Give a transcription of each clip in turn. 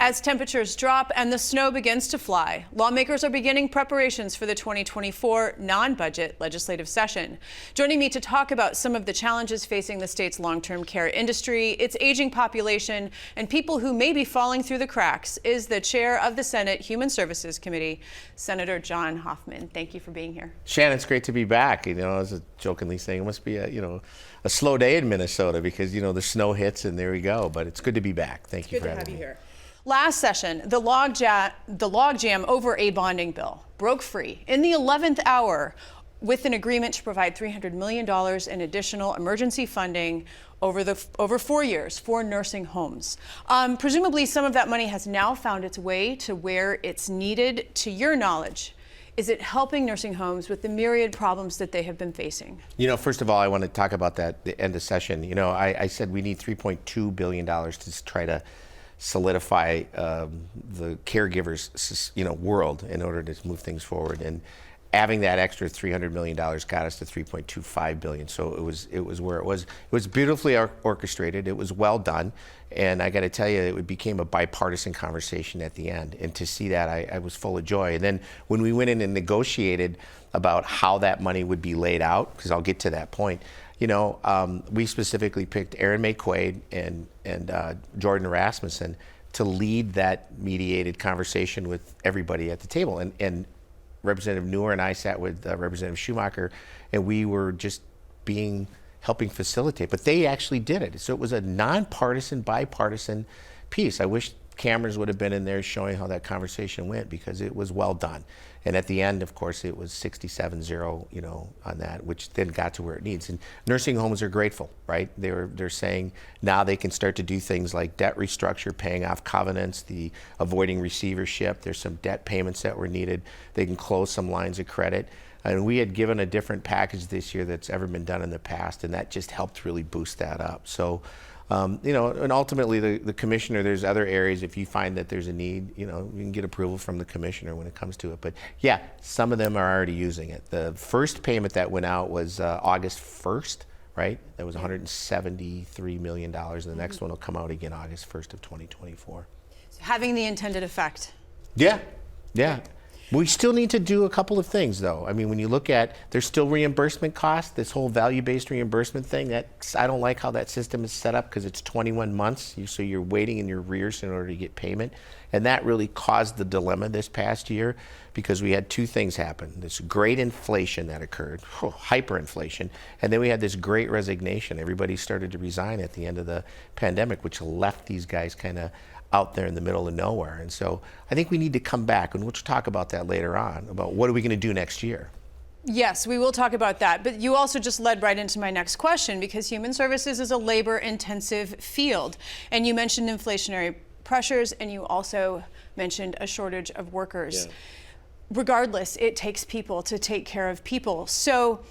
As temperatures drop and the snow begins to fly, lawmakers are beginning preparations for the 2024 non-budget legislative session. Joining me to talk about some of the challenges facing the state's long-term care industry, its aging population, and people who may be falling through the cracks is the chair of the Senate Human Services Committee, Senator John Hoffman. Thank you for being here. Shannon, it's great to be back. I was jokingly saying it must be a slow day in Minnesota because the snow hits and there we go. But it's good to be back. Thank you for having me here. Last session, the logjam over a bonding bill broke free in the 11th hour with an agreement to provide $300 million in additional emergency funding over 4 years for nursing homes. Presumably, some of that money has now found its way to where it's needed. To your knowledge, is it helping nursing homes with the myriad problems that they have been facing? First of all, I want to talk about that, the end of session. I said we need $3.2 billion to try to solidify the caregivers, world in order to move things forward. And having that extra $300 million got us to $3.25 billion. So it was where it was. It was beautifully orchestrated. It was well done. And I got to tell you, it became a bipartisan conversation at the end. And to see that, I was full of joy. And then when we went in and negotiated about how that money would be laid out, because I'll get to that point, we specifically picked Aaron May Quaid and Jordan Rasmussen to lead that mediated conversation with everybody at the table. And Representative Newer and I sat with Representative Schumacher, and we were just helping facilitate. But they actually did it. So it was a nonpartisan, bipartisan piece. I wish cameras would have been in there showing how that conversation went because it was well done. And at the end, of course, it was 67-0, on that, which then got to where it needs. And nursing homes are grateful, right? They're saying now they can start to do things like debt restructure, paying off covenants, the avoiding receivership. There's some debt payments that were needed. They can close some lines of credit. And we had given a different package this year that's ever been done in the past, and that just helped really boost that up. So, and ultimately the commissioner, there's other areas, if you find that there's a need, you can get approval from the commissioner when it comes to it. But yeah, some of them are already using it. The first payment that went out was August 1st, right? That was $173 million. And the next one will come out again August 1st of 2024. So having the intended effect. Yeah. We still need to do a couple of things, though. I mean, when you look at, there's still reimbursement costs, this whole value-based reimbursement thing. I don't like how that system is set up because it's 21 months, so you're waiting in your arrears in order to get payment. And that really caused the dilemma this past year because we had two things happen. This great inflation that occurred, hyperinflation, and then we had this great resignation. Everybody started to resign at the end of the pandemic, which left these guys kind of out there in the middle of nowhere. And so I think we need to come back, and we'll talk about that later on, about what are we going to do next year. Yes, we will talk about that. But you also just led right into my next question, because human services is a labor-intensive field. And you mentioned inflationary pressures, and you also mentioned a shortage of workers. Yeah. Regardless, it takes people to take care of people. So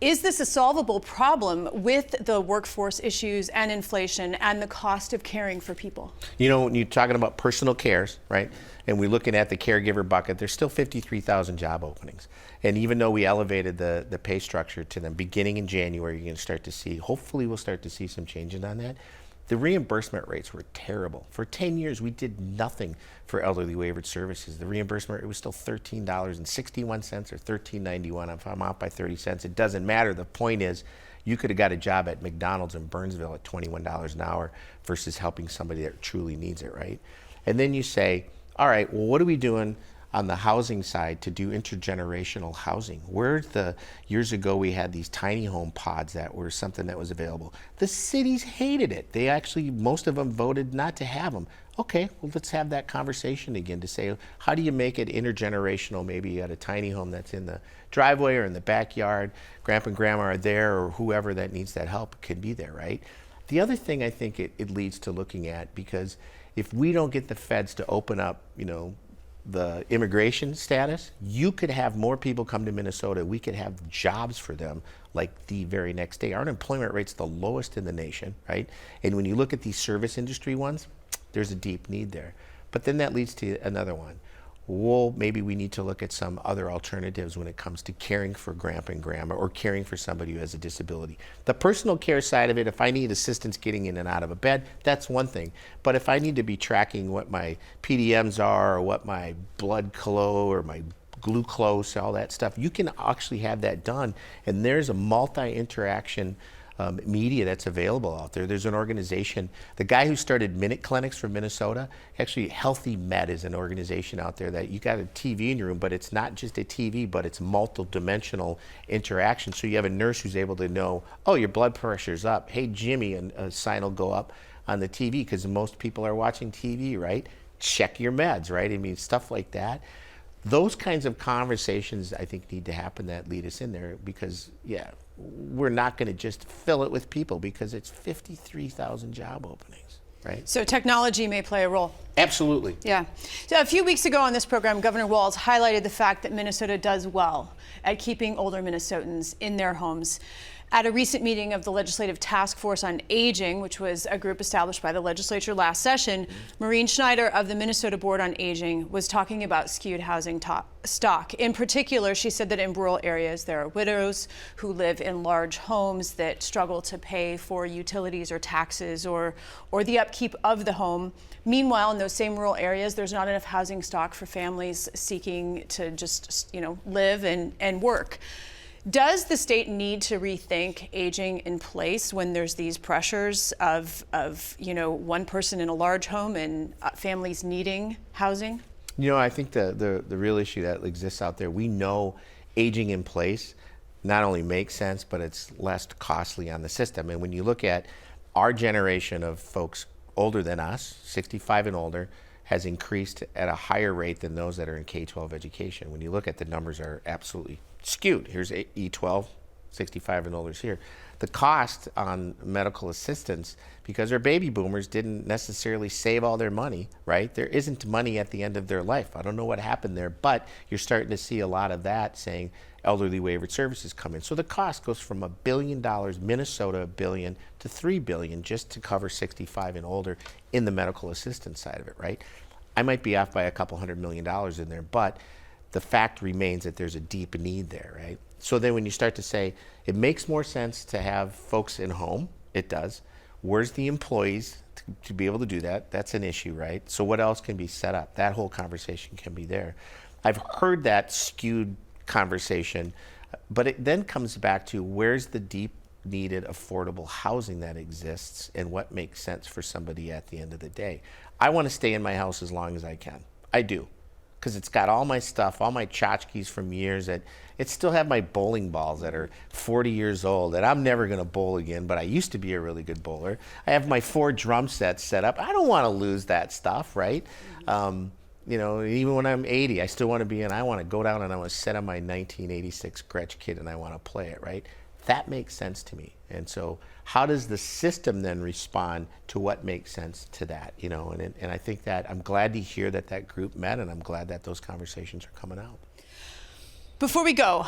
is this a solvable problem with the workforce issues and inflation and the cost of caring for people? When you're talking about personal cares, right, and we're looking at the caregiver bucket, there's still 53,000 job openings. And even though we elevated the pay structure to them beginning in January, you're going to start to see, hopefully we'll start to see some changes on that. The reimbursement rates were terrible. For 10 years, we did nothing for elderly waivered services. The reimbursement rate was still $13.61 or $13.91. If I'm out by 30 cents, it doesn't matter. The point is, you could have got a job at McDonald's in Burnsville at $21 an hour versus helping somebody that truly needs it, right? And then you say, all right, well, what are we doing on the housing side to do intergenerational housing? Years ago we had these tiny home pods that were something that was available. The cities hated it. They actually, most of them voted not to have them. Okay, well, let's have that conversation again to say, how do you make it intergenerational? Maybe you got a tiny home that's in the driveway or in the backyard. Grandpa and grandma are there, or whoever that needs that help can be there, right? The other thing I think it leads to looking at, because if we don't get the feds to open up, the immigration status, you could have more people come to Minnesota. We could have jobs for them like the very next day. Our unemployment rate's the lowest in the nation, right? And when you look at these service industry ones, there's a deep need there. But then that leads to another one. well, maybe we need to look at some other alternatives when it comes to caring for grandpa and grandma or caring for somebody who has a disability. The personal care side of it, if I need assistance getting in and out of a bed, that's one thing. But if I need to be tracking what my PDMs are or what my blood flow or my glucose, all that stuff, you can actually have that done. And there's a multi-interaction media that's available out there. There's an organization, the guy who started Minute Clinics from Minnesota, actually Healthy Med is an organization out there that you got a TV in your room, but it's not just a TV, but it's multi-dimensional interaction. So you have a nurse who's able to know, oh, your blood pressure's up. Hey, Jimmy, and a sign will go up on the TV because most people are watching TV, right? Check your meds, right? I mean, stuff like that. Those kinds of conversations, I think, need to happen that lead us in there because, yeah, we're not going to just fill it with people because it's 53,000 job openings, right? So technology may play a role. Absolutely. Yeah. So a few weeks ago on this program, Governor Walz highlighted the fact that Minnesota does well at keeping older Minnesotans in their homes. At a recent meeting of the Legislative Task Force on Aging, which was a group established by the legislature last session, Maureen Schneider of the Minnesota Board on Aging was talking about skewed housing stock. In particular, she said that in rural areas, there are widows who live in large homes that struggle to pay for utilities or taxes or the upkeep of the home. Meanwhile, in those same rural areas, there's not enough housing stock for families seeking to just, live and work. Does the state need to rethink aging in place when there's these pressures of one person in a large home and families needing housing? I think the real issue that exists out there, we know aging in place not only makes sense, but it's less costly on the system. And when you look at our generation of folks older than us, 65 and older, has increased at a higher rate than those that are in K-12 education. When you look at the numbers are absolutely skewed. Here's E12, 65 and older here. The cost on medical assistance, because our baby boomers didn't necessarily save all their money, right? There isn't money at the end of their life. I don't know what happened there, but you're starting to see a lot of that saying elderly waivered services come in. So the cost goes from $1 billion, Minnesota $1 billion, to $3 billion just to cover 65 and older in the medical assistance side of it, right? I might be off by a couple $100 million in there, but the fact remains that there's a deep need there, right? So then when you start to say, it makes more sense to have folks in home, it does. Where's the employees to be able to do that? That's an issue, right? So what else can be set up? That whole conversation can be there. I've heard that skewed conversation, but it then comes back to where's the deep needed affordable housing that exists and what makes sense for somebody at the end of the day. I want to stay in my house as long as I can. I do. Because it's got all my stuff, all my tchotchkes from years that it still have my bowling balls that are 40 years old that I'm never going to bowl again, but I used to be a really good bowler. I have my 4 drum sets set up. I don't want to lose that stuff, right? Even when I'm 80, I still want to be in. I want to go down and I want to set on my 1986 Gretsch kit and I want to play it, right? That makes sense to me. And so how does the system then respond to what makes sense to that? And I think that I'm glad to hear that group met, and I'm glad that those conversations are coming out. Before we go,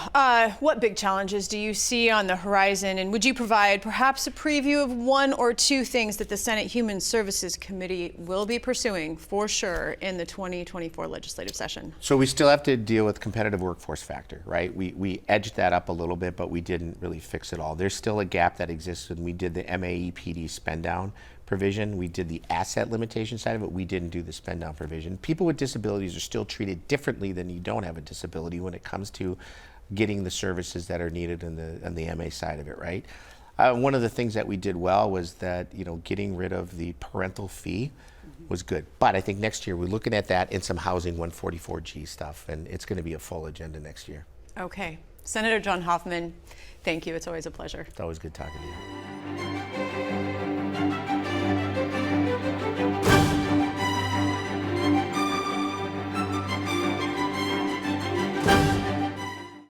what big challenges do you see on the horizon, and would you provide perhaps a preview of 1 or 2 things that the Senate Human Services Committee will be pursuing for sure in the 2024 legislative session? So we still have to deal with competitive workforce factor, right? We edged that up a little bit, but we didn't really fix it all. There's still a gap that exists when we did the MAEPD spend down provision. We did the asset limitation side of it. We didn't do the spend down provision. People with disabilities are still treated differently than you don't have a disability when it comes to getting the services that are needed in the MA side of it, right? One of the things that we did well was that, getting rid of the parental fee was good. But I think next year we're looking at that and some housing 144G stuff, and it's going to be a full agenda next year. Okay. Senator John Hoffman, thank you. It's always a pleasure. It's always good talking to you.